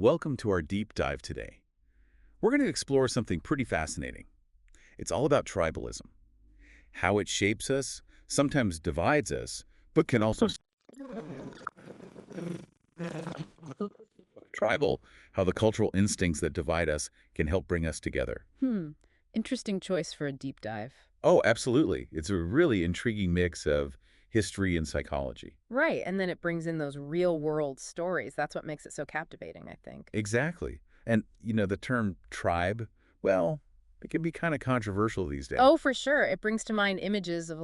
Welcome to our deep dive today. We're going to explore something pretty fascinating. It's all about tribalism, how it shapes us, sometimes divides us, but can also tribal, how the cultural instincts that divide us can help bring us together. Hmm. Interesting choice for a deep dive. Oh, absolutely. It's a really intriguing mix of history and psychology. Right, and then it brings in those real-world stories. That's what makes it so captivating, I think. Exactly. And, the term tribe, well, it can be kind of controversial these days. Oh, for sure. It brings to mind images of,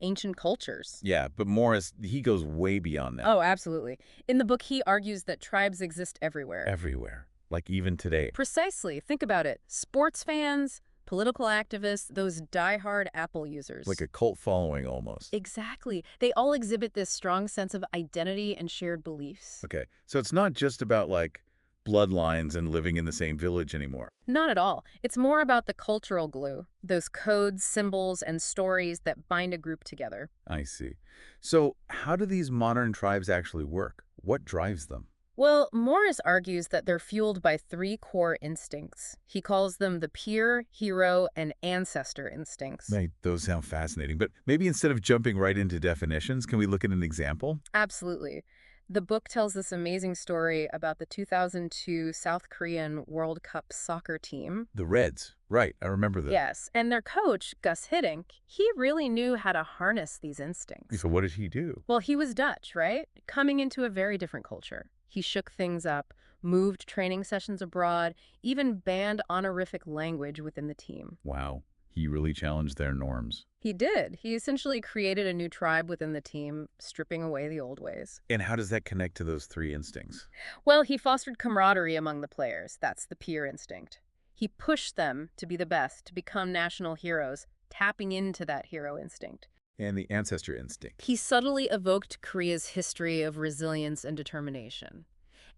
ancient cultures. Yeah, but Morris, he goes way beyond that. Oh, absolutely. In the book, he argues that tribes exist everywhere. Everywhere, like even today. Precisely. Think about it. Sports fans, political activists, those die-hard Apple users. Like a cult following almost. Exactly. They all exhibit this strong sense of identity and shared beliefs. Okay, so it's not just about like bloodlines and living in the same village anymore. Not at all. It's more about the cultural glue, those codes, symbols, and stories that bind a group together. I see. So how do these modern tribes actually work? What drives them? Well, Morris argues that they're fueled by three core instincts. He calls them the peer, hero, and ancestor instincts. Right, those sound fascinating, but maybe instead of jumping right into definitions, can we look at an example? Absolutely. The book tells this amazing story about the 2002 South Korean World Cup soccer team. The Reds. Right, I remember them. Yes, and their coach, Gus Hiddink, he really knew how to harness these instincts. So what did he do? Well, he was Dutch, right? Coming into a very different culture. He shook things up, moved training sessions abroad, even banned honorific language within the team. Wow, he really challenged their norms. He did. He essentially created a new tribe within the team, stripping away the old ways. And how does that connect to those three instincts? Well, he fostered camaraderie among the players. That's the peer instinct. He pushed them to be the best, to become national heroes, tapping into that hero instinct. And the ancestor instinct. He subtly evoked Korea's history of resilience and determination.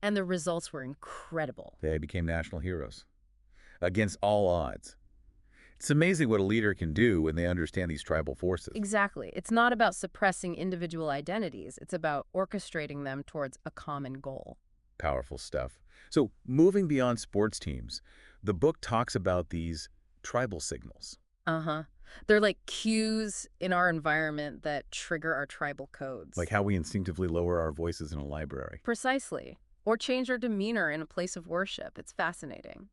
And the results were incredible. They became national heroes. Against all odds. It's amazing what a leader can do when they understand these tribal forces. Exactly. It's not about suppressing individual identities. It's about orchestrating them towards a common goal. Powerful stuff. So moving beyond sports teams, the book talks about these tribal signals. Uh-huh. They're like cues in our environment that trigger our tribal codes. Like how we instinctively lower our voices in a library. Precisely. Or change our demeanor in a place of worship. It's fascinating.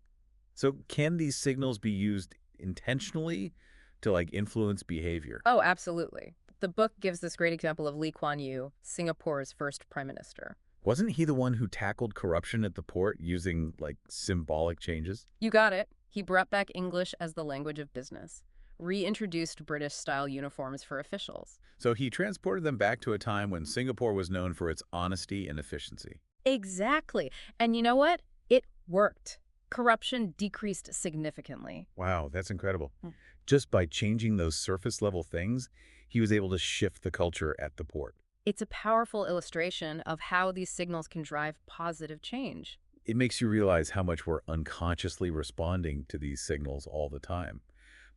So can these signals be used intentionally to like influence behavior? Oh, absolutely. The book gives this great example of Lee Kuan Yew, Singapore's first prime minister. Wasn't he the one who tackled corruption at the port using like symbolic changes? You got it. He brought back English as the language of business, reintroduced British-style uniforms for officials. So he transported them back to a time when Singapore was known for its honesty and efficiency. Exactly. And you know what? It worked. Corruption decreased significantly. Wow, that's incredible. Mm. Just by changing those surface level things, he was able to shift the culture at the port. It's a powerful illustration of how these signals can drive positive change. It makes you realize how much we're unconsciously responding to these signals all the time.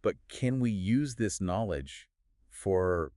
But can we use this knowledge for,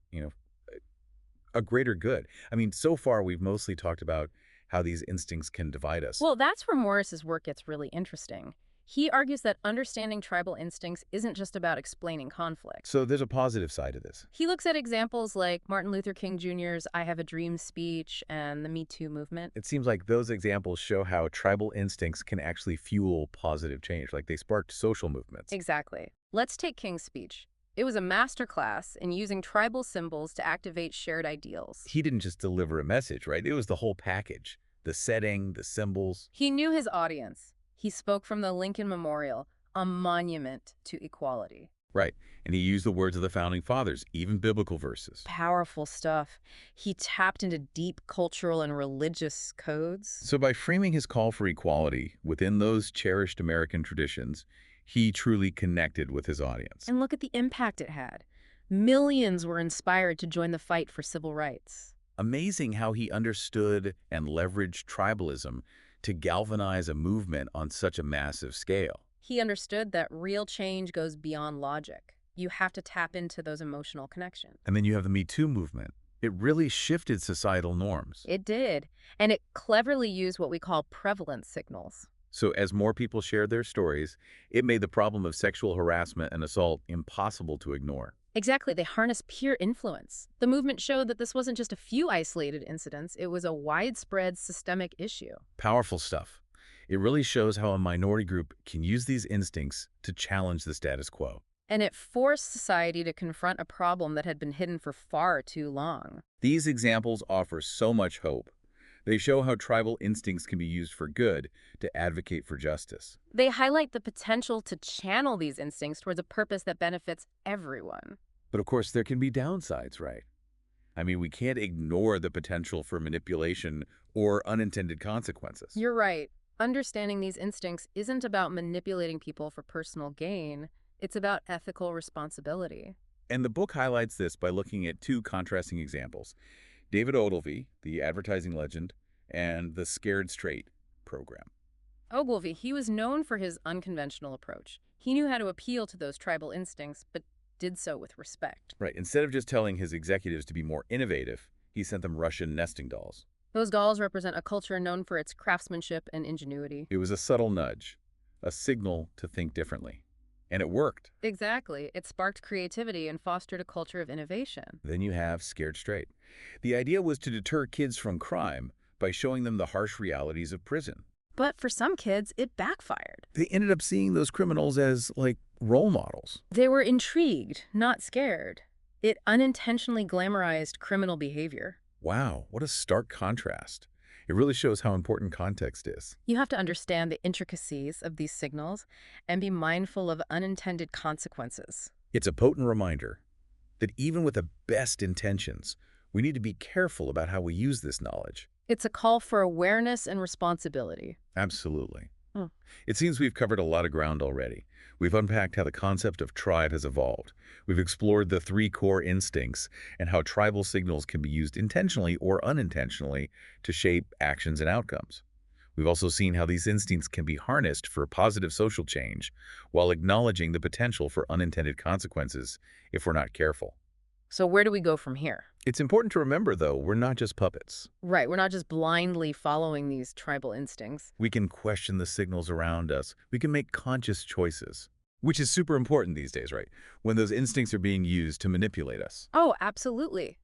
a greater good? I mean, so far we've mostly talked about how these instincts can divide us. Well, that's where Morris's work gets really interesting. He argues that understanding tribal instincts isn't just about explaining conflict. So there's a positive side to this. He looks at examples like Martin Luther King Jr.'s I Have a Dream speech and the Me Too movement. It seems like those examples show how tribal instincts can actually fuel positive change, like they sparked social movements. Exactly. Let's take King's speech. It was a masterclass in using tribal symbols to activate shared ideals. He didn't just deliver a message, right? It was the whole package. The setting, the symbols. He knew his audience. He spoke from the Lincoln Memorial, a monument to equality. Right. And he used the words of the founding fathers, even biblical verses. Powerful stuff. He tapped into deep cultural and religious codes. So by framing his call for equality within those cherished American traditions, he truly connected with his audience. And look at the impact it had. Millions were inspired to join the fight for civil rights. Amazing how he understood and leveraged tribalism to galvanize a movement on such a massive scale. He understood that real change goes beyond logic. You have to tap into those emotional connections. And then you have the Me Too movement. It really shifted societal norms. It did, and it cleverly used what we call prevalence signals. So as more people shared their stories, it made the problem of sexual harassment and assault impossible to ignore. Exactly, they harness peer influence. The movement showed that this wasn't just a few isolated incidents, it was a widespread systemic issue. Powerful stuff. It really shows how a minority group can use these instincts to challenge the status quo. And it forced society to confront a problem that had been hidden for far too long. These examples offer so much hope. They show how tribal instincts can be used for good to advocate for justice. They highlight the potential to channel these instincts towards a purpose that benefits everyone. But of course, there can be downsides, right? I mean, we can't ignore the potential for manipulation or unintended consequences. You're right. Understanding these instincts isn't about manipulating people for personal gain. It's about ethical responsibility. And the book highlights this by looking at two contrasting examples. David Ogilvy, the advertising legend, and the Scared Straight program. Ogilvy, he was known for his unconventional approach. He knew how to appeal to those tribal instincts, but did so with respect. Right, instead of just telling his executives to be more innovative, he sent them Russian nesting dolls. Those dolls represent a culture known for its craftsmanship and ingenuity. It was a subtle nudge, a signal to think differently. And it worked. Exactly. It sparked creativity and fostered a culture of innovation. Then you have Scared Straight. The idea was to deter kids from crime by showing them the harsh realities of prison. But for some kids, it backfired. They ended up seeing those criminals as, like, role models. They were intrigued, not scared. It unintentionally glamorized criminal behavior. Wow, what a stark contrast. It really shows how important context is. You have to understand the intricacies of these signals and be mindful of unintended consequences. It's a potent reminder that even with the best intentions, we need to be careful about how we use this knowledge. It's a call for awareness and responsibility. Absolutely. Hmm. It seems we've covered a lot of ground already. We've unpacked how the concept of tribe has evolved. We've explored the three core instincts and how tribal signals can be used intentionally or unintentionally to shape actions and outcomes. We've also seen how these instincts can be harnessed for positive social change while acknowledging the potential for unintended consequences if we're not careful. So where do we go from here? It's important to remember, though, we're not just puppets. Right, we're not just blindly following these tribal instincts. We can question the signals around us. We can make conscious choices, which is super important these days, right? When those instincts are being used to manipulate us. Oh, absolutely.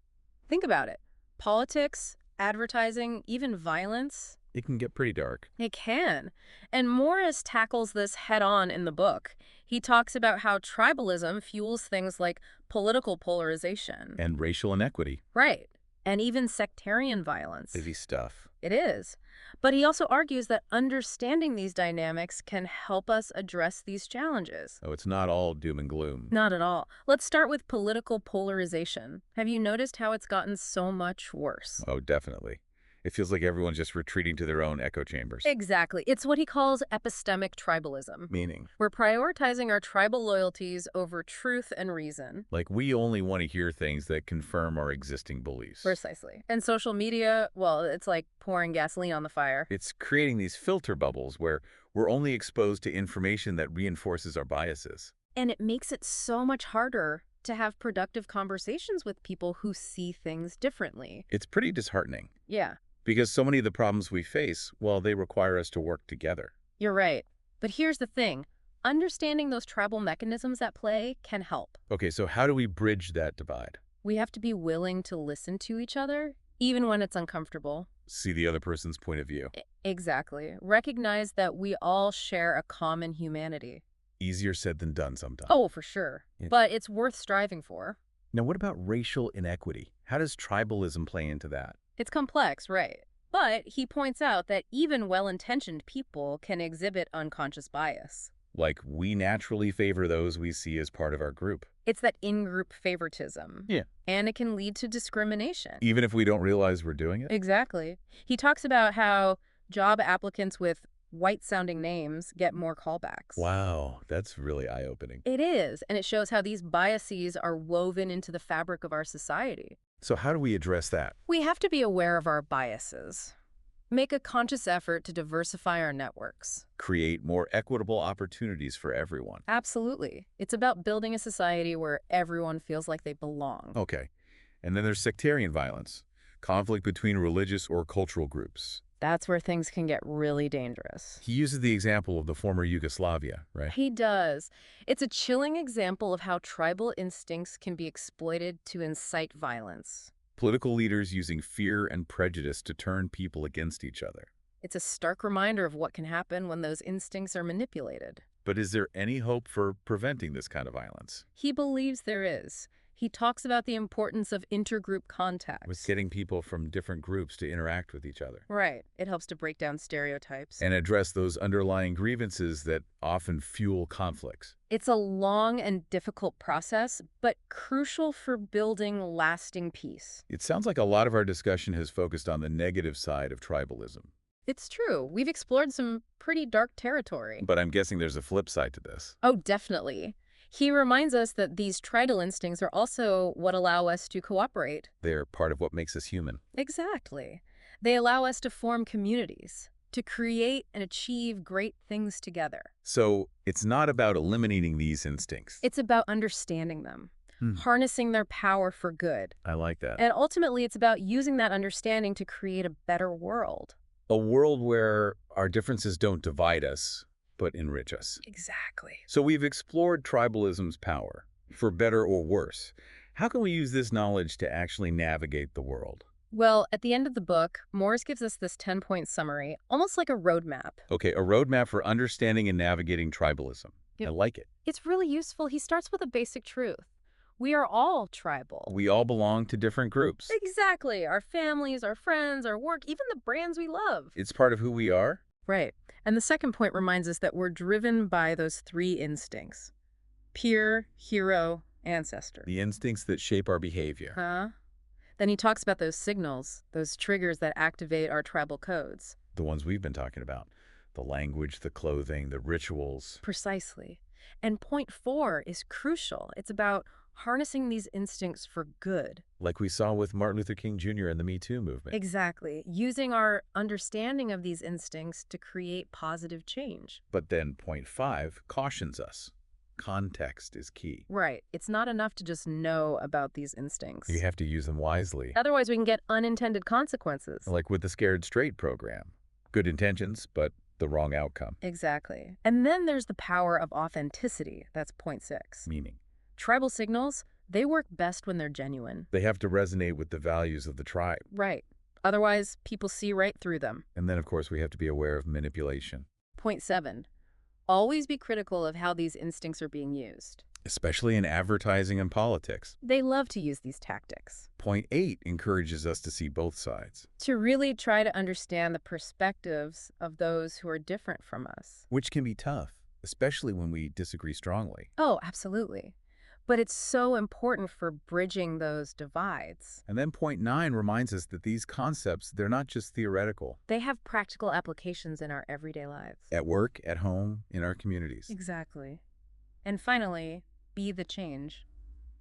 Think about it. Politics, advertising, even violence. It can get pretty dark. It can. And Morris tackles this head-on in the book. He talks about how tribalism fuels things like political polarization. And racial inequity. Right. And even sectarian violence. Heavy stuff. It is. But he also argues that understanding these dynamics can help us address these challenges. Oh, it's not all doom and gloom. Not at all. Let's start with political polarization. Have you noticed how it's gotten so much worse? Oh, definitely. It feels like everyone's just retreating to their own echo chambers. Exactly. It's what he calls epistemic tribalism. Meaning, We're prioritizing our tribal loyalties over truth and reason. like, we only want to hear things that confirm our existing beliefs. Precisely. And social media, well, it's like pouring gasoline on the fire. It's creating these filter bubbles where we're only exposed to information that reinforces our biases. And it makes it so much harder to have productive conversations with people who see things differently. It's pretty disheartening Yeah, because so many of the problems we face, well, they require us to work together. you're right. But here's the thing. Understanding those tribal mechanisms at play can help. Okay, so how do we bridge that divide? We have to be willing to listen to each other, even when it's uncomfortable. See the other person's point of view. Exactly. Recognize that we all share a common humanity. Easier said than done sometimes. Oh, for sure. Yeah. But it's worth striving for. Now, what about racial inequity? How does tribalism play into that? It's complex, right? But he points out that even well-intentioned people can exhibit unconscious bias. Like, we naturally favor those we see as part of our group, It's that in-group favoritism. Yeah. And it can lead to discrimination. even if we don't realize we're doing it. Exactly. He talks about how job applicants with white-sounding names get more callbacks. Wow, that's really eye-opening. It is, and it shows how these biases are woven into the fabric of our society. So how do we address that? We have to be aware of our biases. Make a conscious effort to diversify our networks. Create more equitable opportunities for everyone. Absolutely. It's about building a society where everyone feels like they belong. Okay. And then there's sectarian violence, conflict between religious or cultural groups. That's where things can get really dangerous. He uses the example of the former Yugoslavia, right? He does. It's a chilling example of how tribal instincts can be exploited to incite violence. Political leaders using fear and prejudice to turn people against each other. It's a stark reminder of what can happen when those instincts are manipulated. But is there any hope for preventing this kind of violence? He believes there is. He talks about the importance of intergroup contacts. With getting people from different groups to interact with each other. Right. It helps to break down stereotypes. And address those underlying grievances that often fuel conflicts. It's a long and difficult process, but crucial for building lasting peace. It sounds like a lot of our discussion has focused on the negative side of tribalism. It's true. We've explored some pretty dark territory. But I'm guessing there's a flip side to this. Oh, definitely. He reminds us that these tribal instincts are also what allow us to cooperate. They're part of what makes us human. Exactly. They allow us to form communities, to create and achieve great things together. So it's not about eliminating these instincts. It's about understanding them, harnessing their power for good. I like that. And ultimately, it's about using that understanding to create a better world. A world where our differences don't divide us, but enrich us. Exactly. So we've explored tribalism's power, for better or worse. How can we use this knowledge to actually navigate the world? Well, at the end of the book, Morris gives us this 10-point summary, almost like a roadmap. Okay, a roadmap for understanding and navigating tribalism. Yep. I like it. It's really useful. He starts with a basic truth. We are all tribal. We all belong to different groups. Exactly. Our families, our friends, our work, even the brands we love. It's part of who we are. Right. And the second point reminds us that we're driven by those three instincts: peer, hero, ancestor. The instincts that shape our behavior. Huh? Then he talks about those signals, those triggers that activate our tribal codes. The ones we've been talking about. The language, the clothing, the rituals. Precisely. And point 4 is crucial. It's about harnessing these instincts for good. Like we saw with Martin Luther King Jr. and the Me Too movement. Exactly. Using our understanding of these instincts to create positive change. But then point 5 cautions us. Context is key. Right. It's not enough to just know about these instincts. You have to use them wisely. Otherwise, we can get unintended consequences. Like with the Scared Straight program. Good intentions, but the wrong outcome. Exactly. And then there's the power of authenticity. That's point 6. Meaning, Tribal signals, they work best when they're genuine. they have to resonate with the values of the tribe. Right. Otherwise, people see right through them. And then, of course, we have to be aware of manipulation. Point 7. Always be critical of how these instincts are being used. Especially in advertising and politics. They love to use these tactics. Point 8 encourages us to see both sides. To really try to understand the perspectives of those who are different from us. Which can be tough, especially when we disagree strongly. Oh, absolutely. But it's so important for bridging those divides. And then point 9 reminds us that these concepts, they're not just theoretical. They have practical applications in our everyday lives. At work, at home, in our communities. Exactly. And finally, be the change.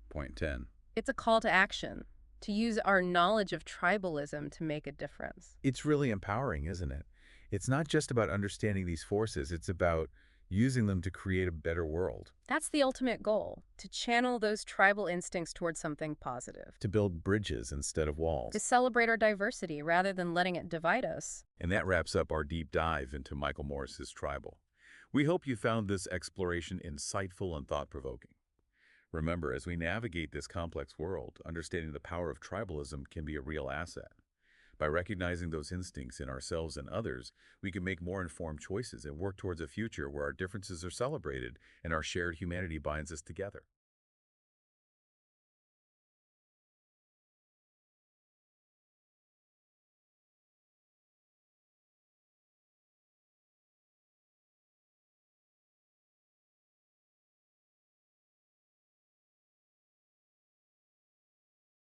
Point 10. It's a call to action, to use our knowledge of tribalism to make a difference. It's really empowering, isn't it? It's not just about understanding these forces, it's about using them to create a better world. That's the ultimate goal, to channel those tribal instincts towards something positive. To build bridges instead of walls. To celebrate our diversity rather than letting it divide us. And that wraps up our deep dive into Michael Morris's Tribal. We hope you found this exploration insightful and thought-provoking. Remember, as we navigate this complex world, understanding the power of tribalism can be a real asset. By recognizing those instincts in ourselves and others, we can make more informed choices and work towards a future where our differences are celebrated and our shared humanity binds us together.